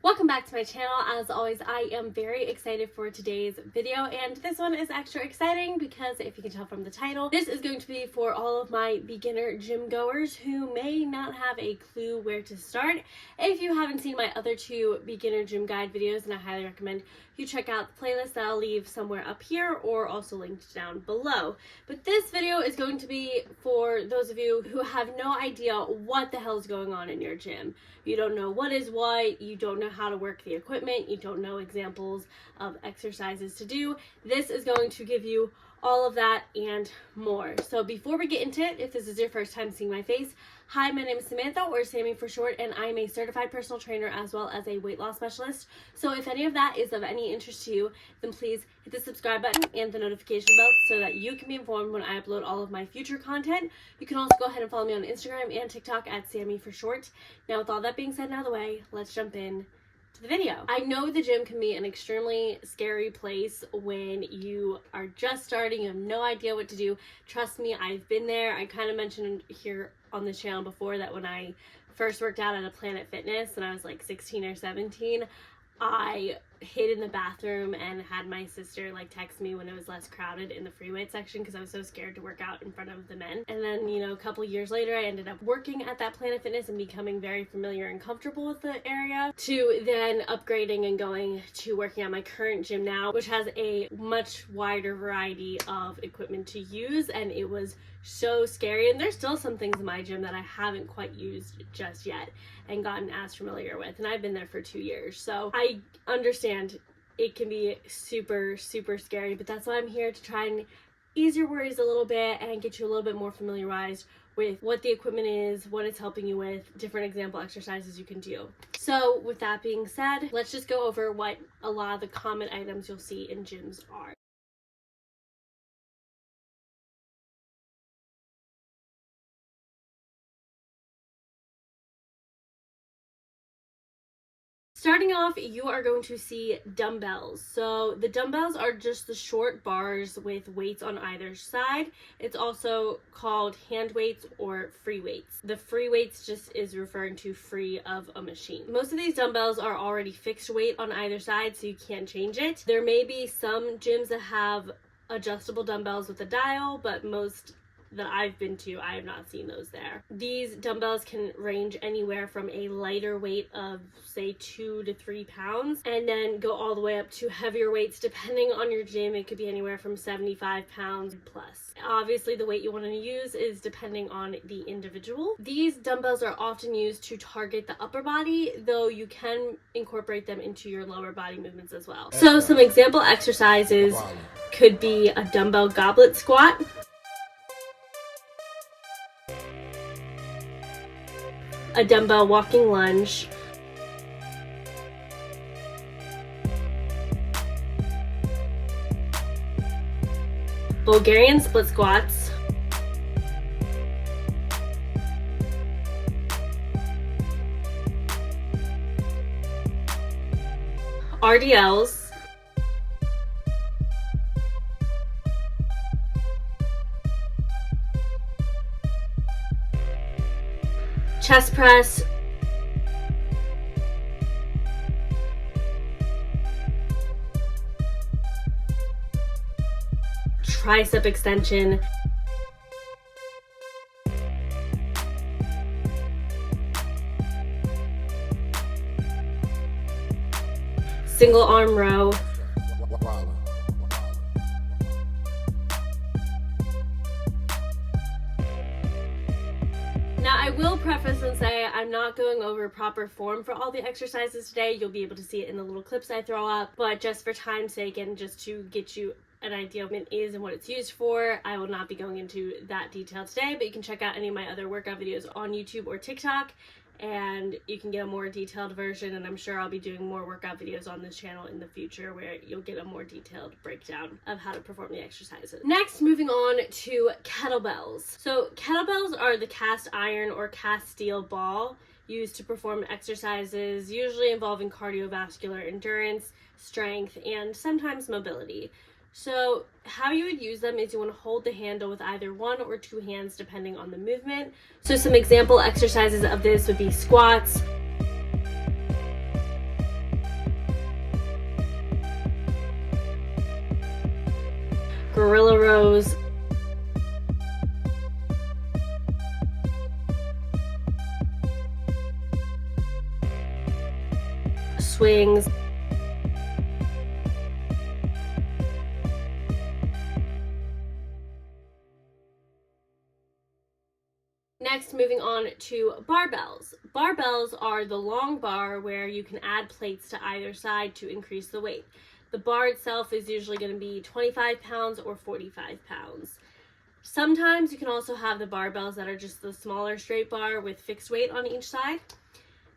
Welcome back to my channel. As always, I am very excited for today's video, and this one is extra exciting because if you can tell from the title, this is going to be for all of my beginner gym goers who may not have a clue where to start. If you haven't seen my other two beginner gym guide videos, then I highly recommend you check out the playlist that I'll leave somewhere up here or also linked down below. But this video is going to be for those of you who have no idea what the hell is going on in your gym. You don't know what is what, you don't know how to work the equipment, you don't know examples of exercises to do. This is going to give you all of that and more. So before we get into it, if this is your first time seeing my face, hi, my name is Samantha, or Sammy for short, and I'm a certified personal trainer as well as a weight loss specialist. So if any of that is of any interest to you, then please hit the subscribe button and the notification bell so that you can be informed when I upload all of my future content. You can also go ahead and follow me on Instagram and TikTok at Sammy for short. Now with all that being said and out of the way, let's jump in to the video. I know the gym can be an extremely scary place when you are just starting, you have no idea what to do. Trust me, I've been there. I kind of mentioned here on this channel before that when I first worked out at a Planet Fitness and I was like 16 or 17, I hid in the bathroom and had my sister like text me when it was less crowded in the free weight section because I was so scared to work out in front of the men. And then, you know, a couple years later, I ended up working at that Planet Fitness and becoming very familiar and comfortable with the area, to then upgrading and going to working at my current gym now, which has a much wider variety of equipment to use. And it was so scary, and there's still some things in my gym that I haven't quite used just yet and gotten as familiar with, and I've been there for 2 years, so I understand it can be super scary, but that's why I'm here, to try and ease your worries a little bit and get you a little bit more familiarized with what the equipment is, what it's helping you with, different example exercises you can do. So with that being said, let's just go over what a lot of the common items you'll see in gyms are. Starting off, you are going to see dumbbells. So the dumbbells are just the short bars with weights on either side. It's also called hand weights or free weights. The free weights just is referring to free of a machine. Most of these dumbbells are already fixed weight on either side, so you can't change it. There may be some gyms that have adjustable dumbbells with a dial, but most that I've been to, I have not seen those there. These dumbbells can range anywhere from a lighter weight of say 2 to 3 pounds and then go all the way up to heavier weights depending on your gym. It could be anywhere from 75 pounds plus. Obviously the weight you want to use is depending on the individual. These dumbbells are often used to target the upper body, though you can incorporate them into your lower body movements as well. So some example exercises could be a dumbbell goblet squat, a dumbbell walking lunge, Bulgarian split squats, RDLs, chest press, tricep extension, single arm row, Now, I will preface and say I'm not going over proper form for all the exercises today. You'll be able to see it in the little clips I throw up, but just for time's sake and just to get you an idea of what it is and what it's used for, I will not be going into that detail today, but you can check out any of my other workout videos on YouTube or TikTok, and you can get a more detailed version, and I'm sure I'll be doing more workout videos on this channel in the future where you'll get a more detailed breakdown of how to perform the exercises. Next, moving on to kettlebells. So kettlebells are the cast iron or cast steel ball used to perform exercises usually involving cardiovascular endurance, strength, and sometimes mobility. So how you would use them is you want to hold the handle with either one or two hands depending on the movement. So some example exercises of this would be squats, gorilla rows, swings, next, moving on to barbells. Barbells are the long bar where you can add plates to either side to increase the weight. The bar itself is usually going to be 25 pounds or 45 pounds. Sometimes you can also have the barbells that are just the smaller straight bar with fixed weight on each side.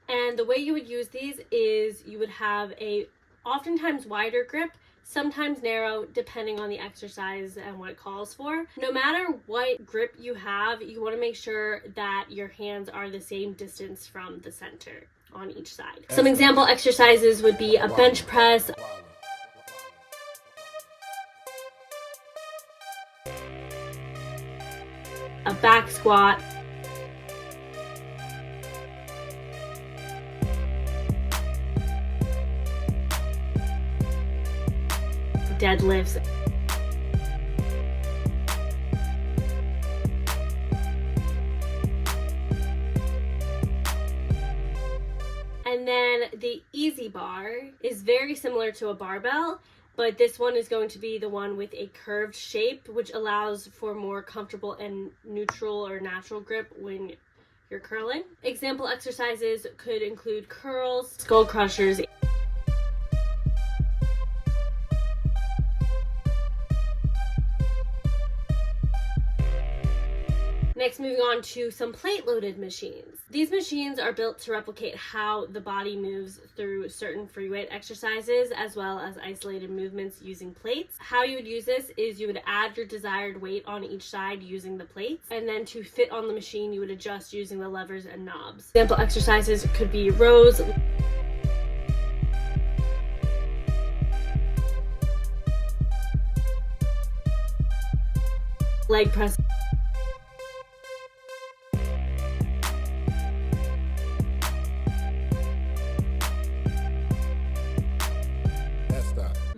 And the way you would use these is you would have a oftentimes wider grip, sometimes narrow, depending on the exercise and what it calls for. No matter what grip you have, you want to make sure that your hands are the same distance from the center on each side. Some example exercises would be a bench press, a back squat, deadlifts, and then the easy bar is very similar to a barbell, but this one is going to be the one with a curved shape, which allows for more comfortable and neutral or natural grip when you're curling. Example exercises could include curls, skull crushers, Next, moving on to some plate-loaded machines. These machines are built to replicate how the body moves through certain free weight exercises as well as isolated movements using plates. How you would use this is you would add your desired weight on each side using the plates, and then to fit on the machine you would adjust using the levers and knobs. Example exercises could be rows, leg press,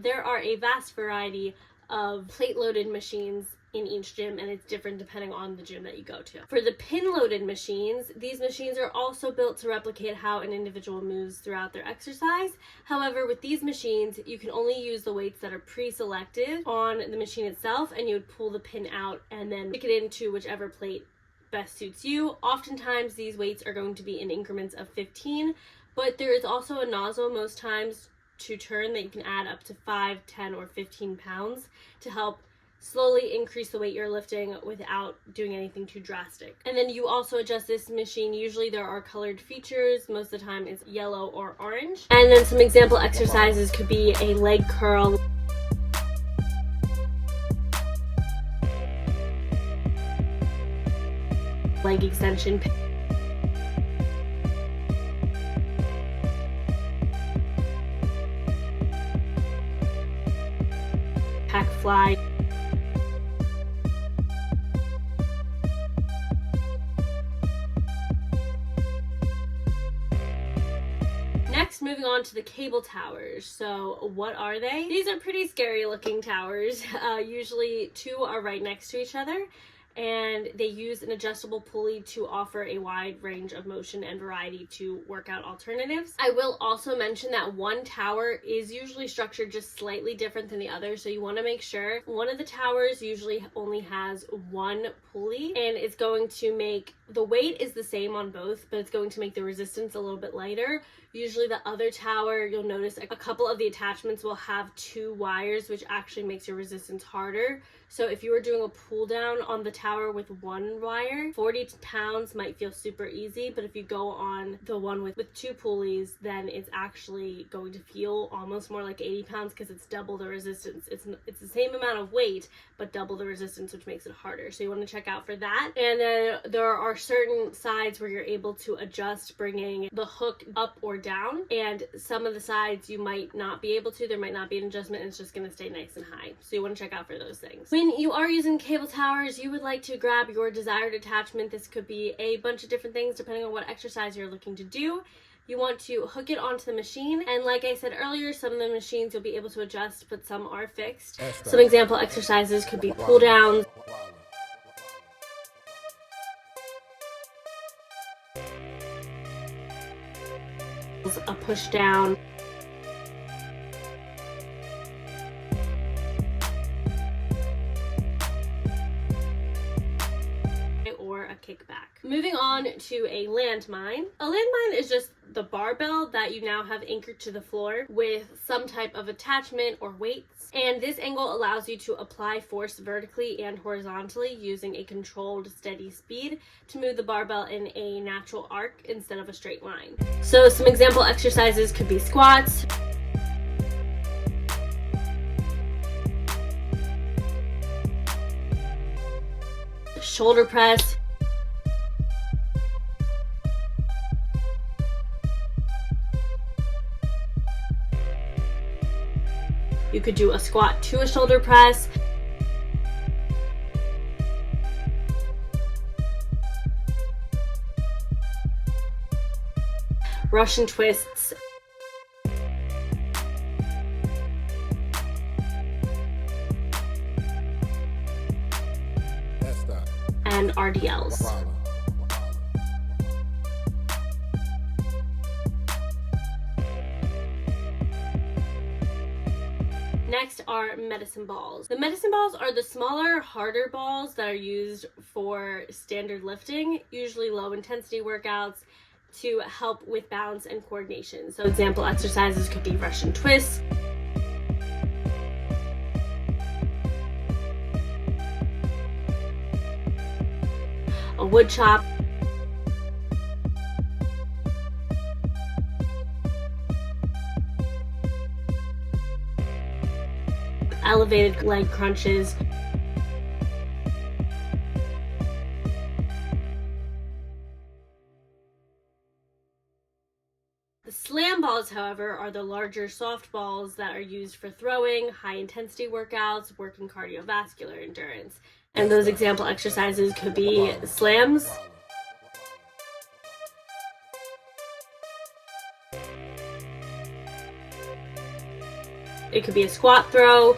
there are a vast variety of plate-loaded machines in each gym, and it's different depending on the gym that you go to. For the pin-loaded machines, these machines are also built to replicate how an individual moves throughout their exercise. However, with these machines, you can only use the weights that are pre-selected on the machine itself, and you would pull the pin out and then stick it into whichever plate best suits you. Oftentimes, these weights are going to be in increments of 15, but there is also a nozzle most times to turn that you can add up to 5, 10, or 15 pounds to help slowly increase the weight you're lifting without doing anything too drastic. And then you also adjust this machine. Usually there are colored features. Most of the time it's yellow or orange. And then some example exercises could be a leg curl, leg extension, pack fly, next, moving on to the cable towers. So what are they? These are pretty scary looking towers. Usually two are right next to each other, and they use an adjustable pulley to offer a wide range of motion and variety to workout alternatives. I will also mention that one tower is usually structured just slightly different than the other, so you want to make sure. One of the towers usually only has one pulley, and it's going to make the weight is the same on both, but it's going to make the resistance a little bit lighter. Usually the other tower, you'll notice a couple of the attachments will have two wires, which actually makes your resistance harder. So if you were doing a pull down on the tower with one wire, 40 pounds might feel super easy, but if you go on the one with two pulleys, then it's actually going to feel almost more like 80 pounds because it's double the resistance. It's the same amount of weight, but double the resistance, which makes it harder. So you want to check out for that. And then there are certain sides where you're able to adjust bringing the hook up or down, and some of the sides you might not be able to. There might not be an adjustment, and it's just going to stay nice and high. So you want to check out for those things. When you are using cable towers, you would like to grab your desired attachment. This could be a bunch of different things depending on what exercise you're looking to do. you want to hook it onto the machine. And like I said earlier, some of the machines you'll be able to adjust, but some are fixed. Some example exercises could be pull downs, a push down, or a kickback. Moving on to a landmine. A landmine is just the barbell that you now have anchored to the floor with some type of attachment or weights. And this angle allows you to apply force vertically and horizontally using a controlled steady speed to move the barbell in a natural arc instead of a straight line. So some example exercises could be squats, shoulder press, you could do a squat to a shoulder press, Russian twists, and RDLs. Next are medicine balls. The medicine balls are the smaller, harder balls that are used for standard lifting, usually low intensity workouts, to help with balance and coordination. So example exercises could be Russian twists, a wood chop, elevated leg crunches, the slam balls, however, are the larger soft balls that are used for throwing, high intensity workouts, working cardiovascular endurance. And those example exercises could be slams, it could be a squat throw,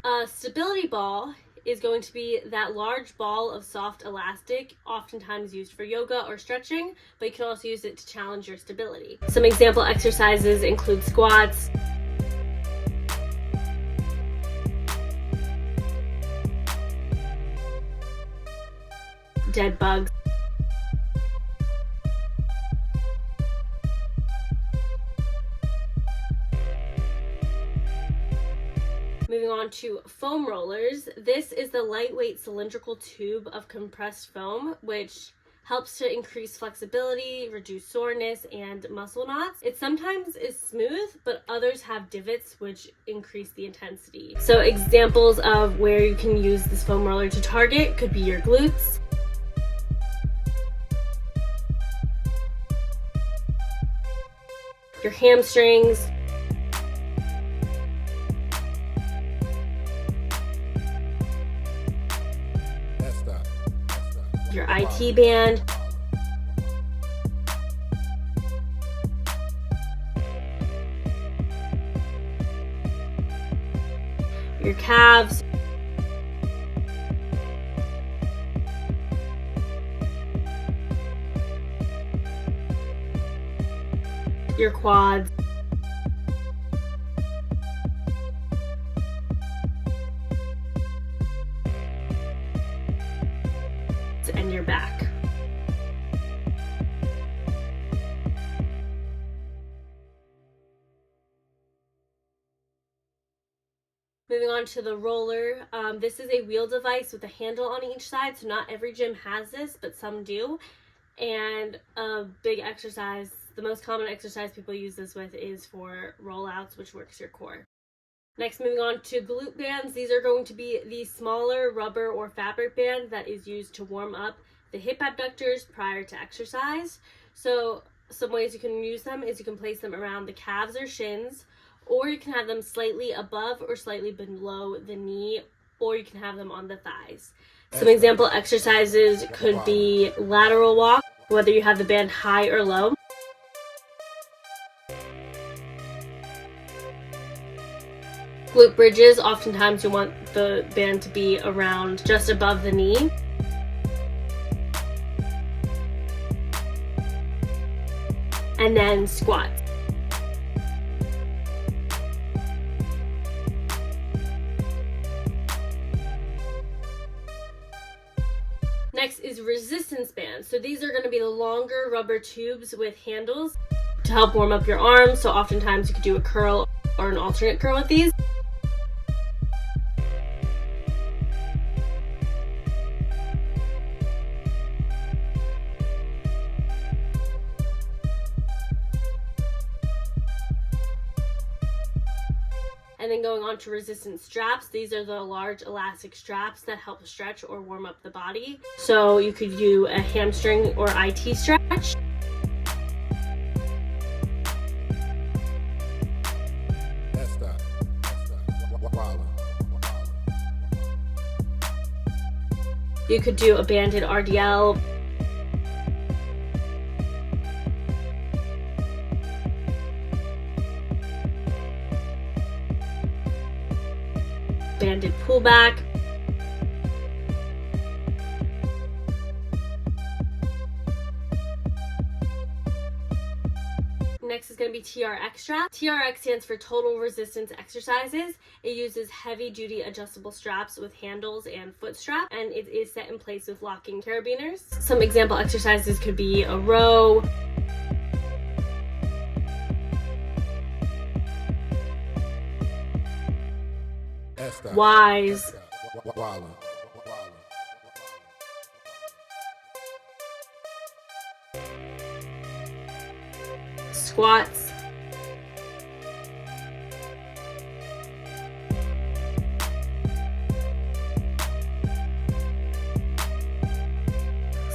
a stability ball is going to be that large ball of soft elastic, oftentimes used for yoga or stretching, but you can also use it to challenge your stability. Some example exercises include squats, dead bugs, moving on to foam rollers. This is the lightweight cylindrical tube of compressed foam, which helps to increase flexibility, reduce soreness, and muscle knots. It sometimes is smooth, but others have divots which increase the intensity. So examples of where you can use this foam roller to target could be your glutes, your hamstrings, your IT band, your calves, your quads, and your back. Moving on to the roller. This is a wheel device with a handle on each side, so not every gym has this, but some do. And a big exercise, the most common exercise people use this with is for rollouts, which works your core. Next, moving on to glute bands. These are going to be the smaller rubber or fabric band that is used to warm up the hip abductors prior to exercise. So some ways you can use them is you can place them around the calves or shins, or you can have them slightly above or slightly below the knee or you can have them on the thighs. Some example exercises could be lateral walk, whether you have the band high or low. Glute bridges, oftentimes you want the band to be around just above the knee. And then squats. Next is resistance bands. So these are going to be the longer rubber tubes with handles to help warm up your arms. So oftentimes you could do a curl or an alternate curl with these. And then going on to resistance straps. These are the large elastic straps that help stretch or warm up the body. So you could do a hamstring or IT stretch. You could do a banded RDL. Banded pullback. Next is going to be TRX strap. TRX stands for Total Resistance Exercises. It uses heavy duty adjustable straps with handles and foot strap, and it is set in place with locking carabiners. Some example exercises could be a row, Y's, squats,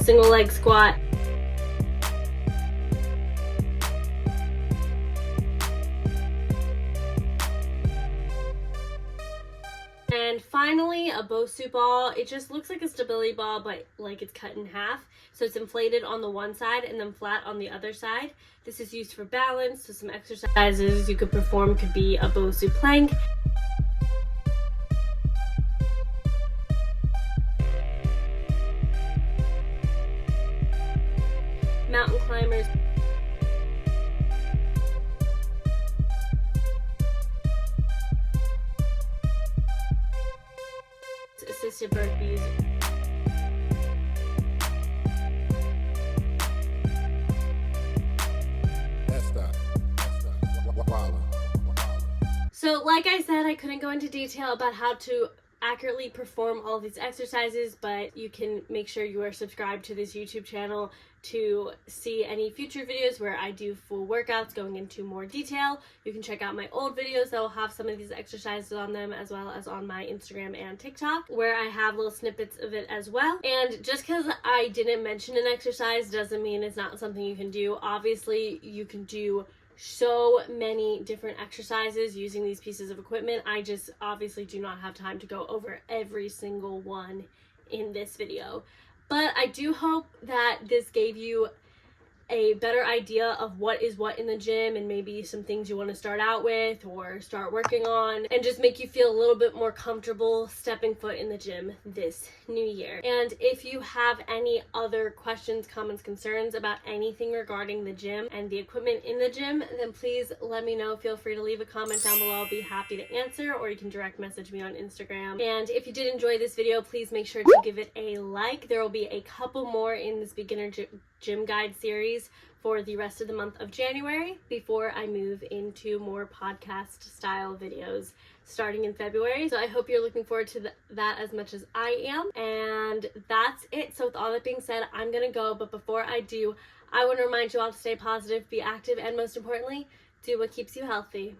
single leg squat, and finally a Bosu ball. It just looks like a stability ball, but like it's cut in half. So it's inflated on the one side and then flat on the other side. This is used for balance. So some exercises you could perform could be a Bosu plank, mountain climbers, assisted burpees, So like I said, I couldn't go into detail about how to accurately perform all of these exercises, but you can make sure you are subscribed to this YouTube channel to see any future videos where I do full workouts going into more detail. You can check out my old videos that will have some of these exercises on them, as well as on my Instagram and TikTok, where I have little snippets of it as well. And just because I didn't mention an exercise doesn't mean it's not something you can do. Obviously, you can do so many different exercises using these pieces of equipment. I just obviously do not have time to go over every single one in this video. But I do hope that this gave you a better idea of what is what in the gym, and maybe some things you want to start out with or start working on, and just make you feel a little bit more comfortable stepping foot in the gym this new year. And if you have any other questions, comments, concerns about anything regarding the gym and the equipment in the gym, then please let me know. Feel free to leave a comment down below. I'll be happy to answer, or you can direct message me on Instagram. And if you did enjoy this video, please make sure to give it a like. There will be a couple more in this beginner gym guide series for the rest of the month of January before I move into more podcast style videos starting in February. So I hope you're looking forward to that as much as I am. And that's it. So with all that being said, I'm gonna go, but before I do, I want to remind you all to stay positive, be active, and most importantly, do what keeps you healthy.